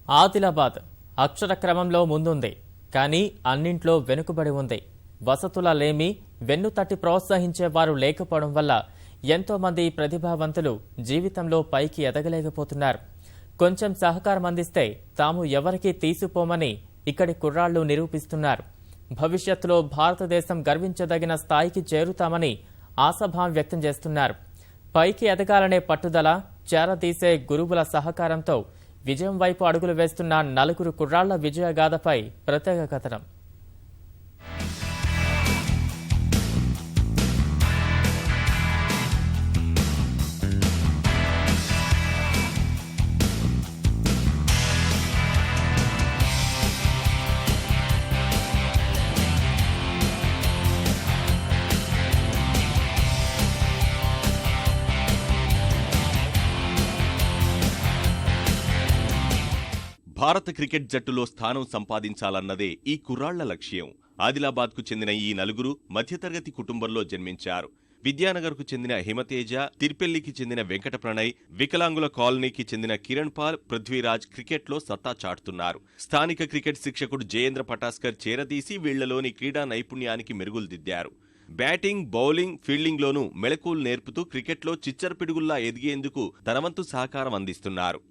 ఆదిలాబాద్ అక్షర క్రమంలో ముందుంది, కానీ అన్నింట్లో వెనుకబడి ఉంది. వసతుల లేమి, వెన్నుతట్టి ప్రోత్సహించేవారు లేకపోవడం వల్ల ఎంతో మంది ప్రతిభావంతులు జీవితంలో పైకి ఎదగలేకపోతున్నారు. కొంచెం సహకారం అందిస్తే తాము ఎవరికీ తీసిపోమని ఇక్కడి కుర్రాళ్లు నిరూపిస్తున్నారు. భవిష్యత్తులో భారతదేశం గర్వించదగిన స్థాయికి చేరుతామని ఆశాభావం వ్యక్తం చేస్తున్నారు. పైకి ఎదగాలనే పట్టుదల, చేరదీసే గురువుల సహకారంతో విజయం వైపు అడుగులు వేస్తున్న నలుగురు కుర్రాళ్ల విజయగాథపై ప్రత్యేక కథనం. భారత క్రికెట్ జట్టులో స్థానం సంపాదించాలన్నదే ఈ కుర్రాళ్ల లక్ష్యం. ఆదిలాబాద్కు చెందిన ఈ నలుగురు మధ్యతరగతి కుటుంబంలో జన్మించారు. విద్యానగర్కు చెందిన హిమతేజ, తిర్పెల్లికి చెందిన వెంకట ప్రణయ్, వికలాంగుల కాలనీకి చెందిన కిరణ్ పాల్, పృథ్వీరాజ్ క్రికెట్లో సత్తా చాటుతున్నారు. స్థానిక క్రికెట్ శిక్షకుడు జయేంద్ర పటాస్కర్ చేరదీసి వీళ్లలోని క్రీడా నైపుణ్యానికి మెరుగులు దిద్దారు. బ్యాటింగ్, బౌలింగ్, ఫీల్డింగ్లోనూ మెళకువలు నేర్పుతూ క్రికెట్లో చిచ్చరపిడుగుల్లా ఎదిగేందుకు తన వంతు సహకారం అందిస్తున్నారు.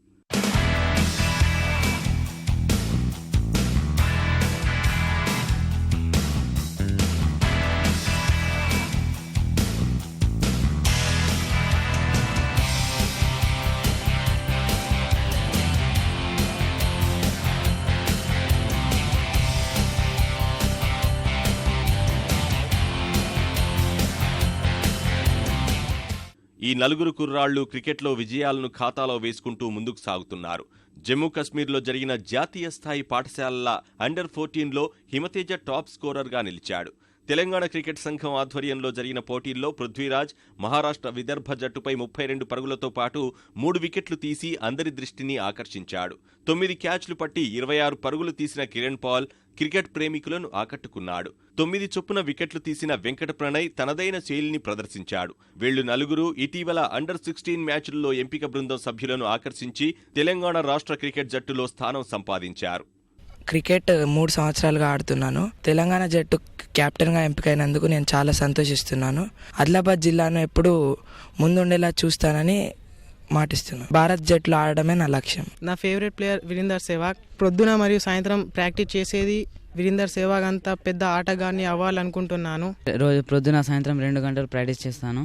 ఈ నలుగురు కుర్రాళ్లు క్రికెట్లో విజయాలను ఖాతాలో వేసుకుంటూ ముందుకు సాగుతున్నారు. జమ్మూ కశ్మీర్లో జరిగిన జాతీయ స్థాయి పాఠశాలల అండర్-14లో హిమతేజ టాప్ స్కోరర్గా నిలిచాడు. తెలంగాణ క్రికెట్ సంఘం ఆధ్వర్యంలో జరిగిన పోటీల్లో పృథ్వీరాజ్ మహారాష్ట్ర విదర్భ జట్టుపై 32 పరుగులతో పాటు 3 వికెట్లు తీసి అందరి దృష్టిని ఆకర్షించాడు. 9 క్యాచ్లు పట్టి 26 పరుగులు తీసిన కిరణ్ పాల్ క్రికెట్ ప్రేమికులను ఆకట్టుకున్నాడు. 9 చొప్పున వికెట్లు తీసిన వెంకట ప్రణయ్ తనదైన శైలిని ప్రదర్శించాడు. వీళ్లు నలుగురు ఇటీవల అండర్-16 మ్యాచ్ల్లో ఎంపిక బృందం సభ్యులను ఆకర్షించి తెలంగాణ రాష్ట్ర క్రికెట్ జట్టులో స్థానం సంపాదించారు. క్రికెట్ 3 సంవత్సరాలుగా ఆడుతున్నాను. తెలంగాణ జట్టు కెప్టెన్గా ఎంపికైనందుకు నేను చాలా సంతోషిస్తున్నాను. ఆదిలాబాద్ జిల్లాను ఎప్పుడు ముందుండేలా చూస్తానని మాటిస్తున్నాను. భారత్ జట్టులో ఆడడమే నా లక్ష్యం. నా ఫేవరెట్ ప్లేయర్ వీరేందర్ సెహ్వాగ్. ప్రొద్దున మరియు సాయంత్రం ప్రాక్టీస్ చేసేది వీరేందర్ సెహ్వాగ్ అంత పెద్ద ఆటగాన్ని అవ్వాలనుకుంటున్నాను. రోజు ప్రొద్దున సాయంత్రం 2 గంటలు ప్రాక్టీస్ చేస్తాను.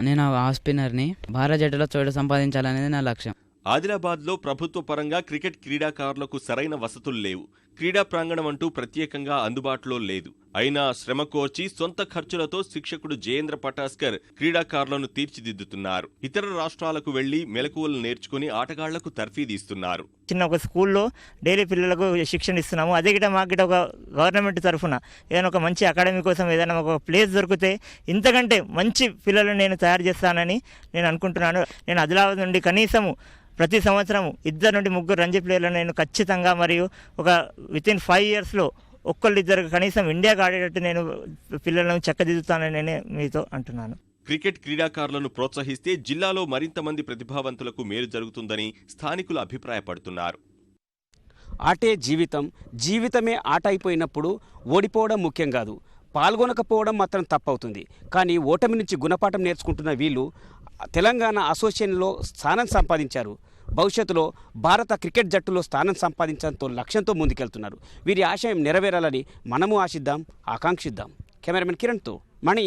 నేను ఆఫ్ స్పిన్నర్ని. భారత జట్టులో చోటు సంపాదించాలనేది నా లక్ష్యం. ఆదిలాబాద్లో ప్రభుత్వ పరంగా క్రికెట్ క్రీడాకారులకు సరైన వసతులు లేవు. క్రీడా ప్రాంగణం అంటూ ప్రత్యేకంగా అందుబాటులో లేదు. అయినా శ్రమ కోర్చి సొంత ఖర్చులతో శిక్షకుడు జయేంద్ర పటాస్కర్ క్రీడాకారులను తీర్చిదిద్దుతున్నారు. ఇతర రాష్ట్రాలకు వెళ్లి మెలకువలు నేర్చుకుని ఆటగాళ్లకు తర్ఫీదిస్తున్నారు. చిన్న ఒక స్కూల్లో డైలీ పిల్లలకు శిక్షణ ఇస్తున్నాము. అదే గిట మాకు ఒక గవర్నమెంట్ తరఫున ఏదైనా ఒక మంచి అకాడమీ కోసం ఏదైనా ఒక ప్లేస్ దొరికితే ఇంతకంటే మంచి పిల్లలను నేను తయారు చేస్తానని నేను అనుకుంటున్నాను. నేను ఆదిలాబాద్ నుండి కనీసము ప్రతి సంవత్సరం 2 నుండి 3 రంజీ ప్లేయర్లను నేను ఖచ్చితంగా మరియు ఒక వితిన్ 5 yearsలో ఒక్కళ్ళిద్దరు కనీసం ఇండియాకు ఆడేటట్టు నేను పిల్లలను చక్కదిద్దుతానని నేను మీతో అంటున్నాను. క్రికెట్ క్రీడాకారులను ప్రోత్సహిస్తే జిల్లాలో మరింత మంది ప్రతిభావంతులకు మేలు జరుగుతుందని స్థానికులు అభిప్రాయపడుతున్నారు. ఆటే జీవితం, జీవితమే ఆట అయిపోయినప్పుడు ఓడిపోవడం ముఖ్యం కాదు, పాల్గొనకపోవడం మాత్రం తప్పవుతుంది. కానీ ఓటమి నుంచి గుణపాఠం నేర్చుకుంటున్న వీళ్ళు తెలంగాణ అసోసియేషన్లో స్థానం సంపాదించారు. భవిష్యత్తులో భారత క్రికెట్ జట్టులో స్థానం సంపాదించడంతో లక్ష్యంతో ముందుకెళ్తున్నారు. వీరి ఆశయం నెరవేరాలని మనము ఆశిద్దాం, ఆకాంక్షిద్దాం. కెమెరామెన్ కిరణ్తో మణి,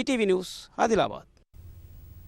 ఈటీవీ న్యూస్, ఆదిలాబాద్.